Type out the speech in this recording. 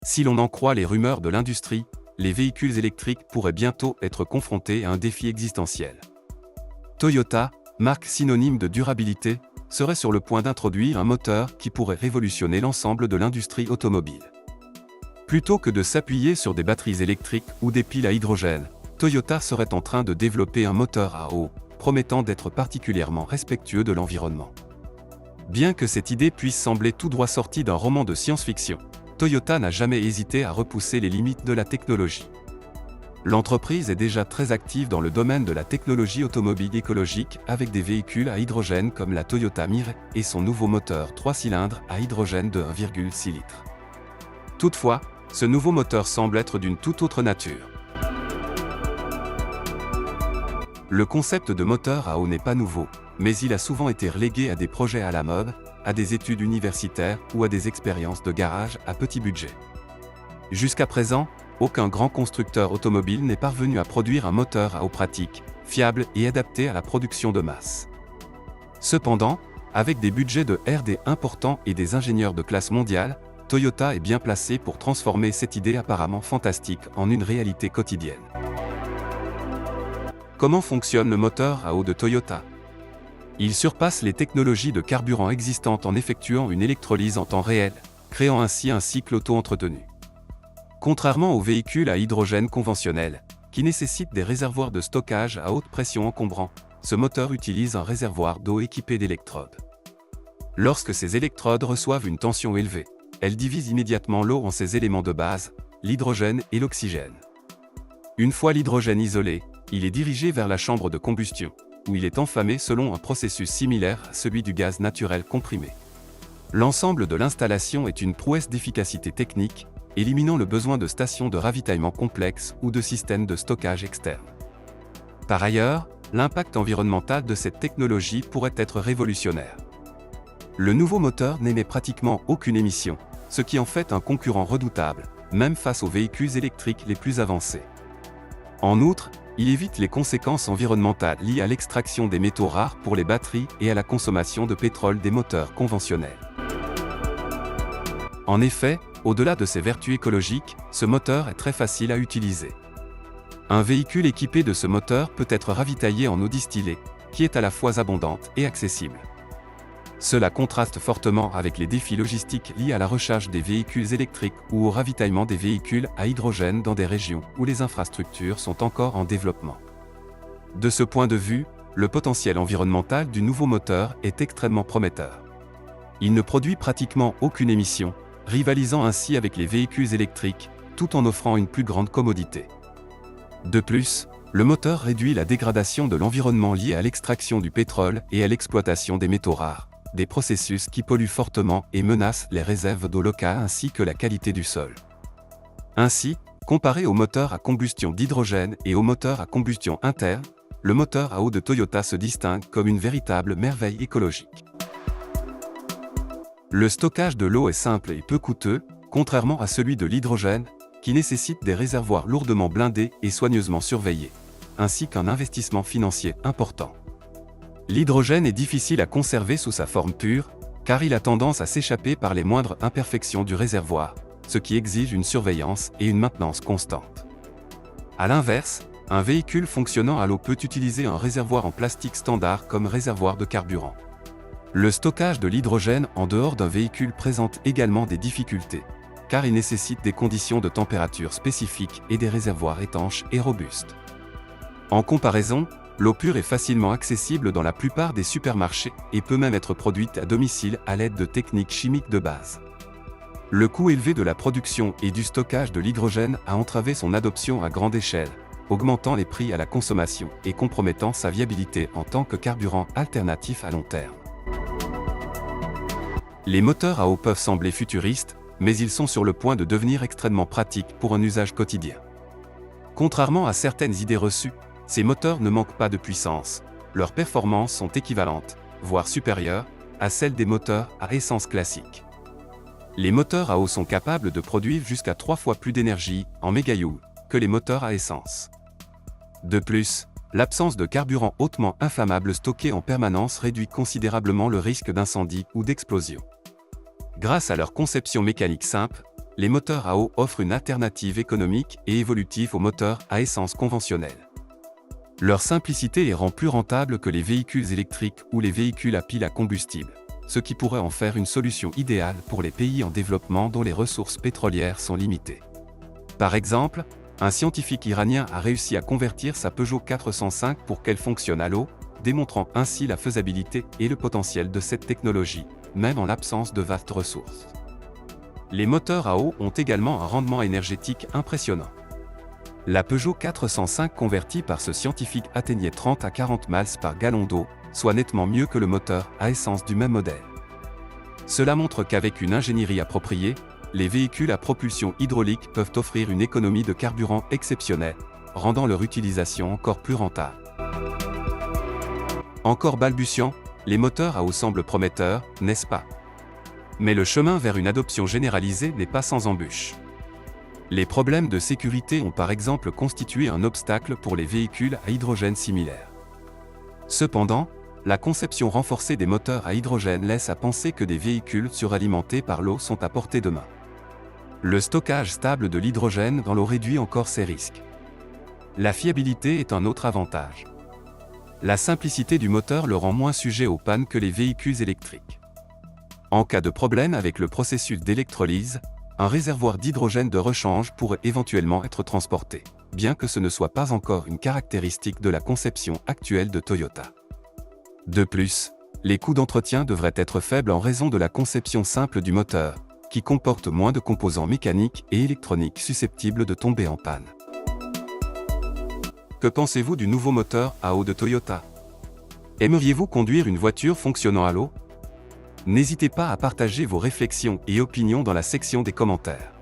Si l'on en croit les rumeurs de l'industrie, les véhicules électriques pourraient bientôt être confrontés à un défi existentiel. Toyota, marque synonyme de durabilité, serait sur le point d'introduire un moteur qui pourrait révolutionner l'ensemble de l'industrie automobile. Plutôt que de s'appuyer sur des batteries électriques ou des piles à hydrogène, Toyota serait en train de développer un moteur à eau, promettant d'être particulièrement respectueux de l'environnement. Bien que cette idée puisse sembler tout droit sortie d'un roman de science-fiction, Toyota n'a jamais hésité à repousser les limites de la technologie. L'entreprise est déjà très active dans le domaine de la technologie automobile écologique avec des véhicules à hydrogène comme la Toyota Mirai et son nouveau moteur 3 cylindres à hydrogène de 1,6 litres. Toutefois, ce nouveau moteur semble être d'une toute autre nature. Le concept de moteur à eau n'est pas nouveau, mais il a souvent été relégué à des projets à la mode, à des études universitaires ou à des expériences de garage à petit budget. Jusqu'à présent, aucun grand constructeur automobile n'est parvenu à produire un moteur à eau pratique, fiable et adapté à la production de masse. Cependant, avec des budgets de R&D importants et des ingénieurs de classe mondiale, Toyota est bien placé pour transformer cette idée apparemment fantastique en une réalité quotidienne. Comment fonctionne le moteur à eau de Toyota ? Il surpasse les technologies de carburant existantes en effectuant une électrolyse en temps réel, créant ainsi un cycle auto-entretenu. Contrairement aux véhicules à hydrogène conventionnels, qui nécessitent des réservoirs de stockage à haute pression encombrants, ce moteur utilise un réservoir d'eau équipé d'électrodes. Lorsque ces électrodes reçoivent une tension élevée, elles divisent immédiatement l'eau en ses éléments de base, l'hydrogène et l'oxygène. Une fois l'hydrogène isolé, il est dirigé vers la chambre de combustion, où il est enflammé selon un processus similaire à celui du gaz naturel comprimé. L'ensemble de l'installation est une prouesse d'efficacité technique, éliminant le besoin de stations de ravitaillement complexes ou de systèmes de stockage externes. Par ailleurs, l'impact environnemental de cette technologie pourrait être révolutionnaire. Le nouveau moteur n'émet pratiquement aucune émission, ce qui en fait un concurrent redoutable, même face aux véhicules électriques les plus avancés. En outre, il évite les conséquences environnementales liées à l'extraction des métaux rares pour les batteries et à la consommation de pétrole des moteurs conventionnels. En effet, au-delà de ses vertus écologiques, ce moteur est très facile à utiliser. Un véhicule équipé de ce moteur peut être ravitaillé en eau distillée, qui est à la fois abondante et accessible. Cela contraste fortement avec les défis logistiques liés à la recharge des véhicules électriques ou au ravitaillement des véhicules à hydrogène dans des régions où les infrastructures sont encore en développement. De ce point de vue, le potentiel environnemental du nouveau moteur est extrêmement prometteur. Il ne produit pratiquement aucune émission, rivalisant ainsi avec les véhicules électriques, tout en offrant une plus grande commodité. De plus, le moteur réduit la dégradation de l'environnement liée à l'extraction du pétrole et à l'exploitation des métaux rares, des processus qui polluent fortement et menacent les réserves d'eau locales ainsi que la qualité du sol. Ainsi, comparé au moteur à combustion d'hydrogène et au moteur à combustion interne, le moteur à eau de Toyota se distingue comme une véritable merveille écologique. Le stockage de l'eau est simple et peu coûteux, contrairement à celui de l'hydrogène, qui nécessite des réservoirs lourdement blindés et soigneusement surveillés, ainsi qu'un investissement financier important. L'hydrogène est difficile à conserver sous sa forme pure, car il a tendance à s'échapper par les moindres imperfections du réservoir, ce qui exige une surveillance et une maintenance constante. A l'inverse, un véhicule fonctionnant à l'eau peut utiliser un réservoir en plastique standard comme réservoir de carburant. Le stockage de l'hydrogène en dehors d'un véhicule présente également des difficultés, car il nécessite des conditions de température spécifiques et des réservoirs étanches et robustes. En comparaison, l'eau pure est facilement accessible dans la plupart des supermarchés et peut même être produite à domicile à l'aide de techniques chimiques de base. Le coût élevé de la production et du stockage de l'hydrogène a entravé son adoption à grande échelle, augmentant les prix à la consommation et compromettant sa viabilité en tant que carburant alternatif à long terme. Les moteurs à eau peuvent sembler futuristes, mais ils sont sur le point de devenir extrêmement pratiques pour un usage quotidien. Contrairement à certaines idées reçues, ces moteurs ne manquent pas de puissance. Leurs performances sont équivalentes, voire supérieures, à celles des moteurs à essence classiques. Les moteurs à eau sont capables de produire jusqu'à 3 fois plus d'énergie, en mégajoules, que les moteurs à essence. De plus, l'absence de carburant hautement inflammable stocké en permanence réduit considérablement le risque d'incendie ou d'explosion. Grâce à leur conception mécanique simple, les moteurs à eau offrent une alternative économique et évolutive aux moteurs à essence conventionnels. Leur simplicité les rend plus rentables que les véhicules électriques ou les véhicules à pile à combustible, ce qui pourrait en faire une solution idéale pour les pays en développement dont les ressources pétrolières sont limitées. Par exemple, un scientifique iranien a réussi à convertir sa Peugeot 405 pour qu'elle fonctionne à l'eau, démontrant ainsi la faisabilité et le potentiel de cette technologie, même en l'absence de vastes ressources. Les moteurs à eau ont également un rendement énergétique impressionnant. La Peugeot 405 convertie par ce scientifique atteignait 30 à 40 miles par gallon d'eau, soit nettement mieux que le moteur à essence du même modèle. Cela montre qu'avec une ingénierie appropriée, les véhicules à propulsion hydraulique peuvent offrir une économie de carburant exceptionnelle, rendant leur utilisation encore plus rentable. Encore balbutiant, les moteurs à eau semblent prometteurs, n'est-ce pas? Mais le chemin vers une adoption généralisée n'est pas sans embûches. Les problèmes de sécurité ont par exemple constitué un obstacle pour les véhicules à hydrogène similaires. Cependant, la conception renforcée des moteurs à hydrogène laisse à penser que des véhicules suralimentés par l'eau sont à portée de main. Le stockage stable de l'hydrogène dans l'eau réduit encore ces risques. La fiabilité est un autre avantage. La simplicité du moteur le rend moins sujet aux pannes que les véhicules électriques. En cas de problème avec le processus d'électrolyse, un réservoir d'hydrogène de rechange pourrait éventuellement être transporté, bien que ce ne soit pas encore une caractéristique de la conception actuelle de Toyota. De plus, les coûts d'entretien devraient être faibles en raison de la conception simple du moteur, qui comporte moins de composants mécaniques et électroniques susceptibles de tomber en panne. Que pensez-vous du nouveau moteur à eau de Toyota? Aimeriez-vous conduire une voiture fonctionnant à l'eau? N'hésitez pas à partager vos réflexions et opinions dans la section des commentaires.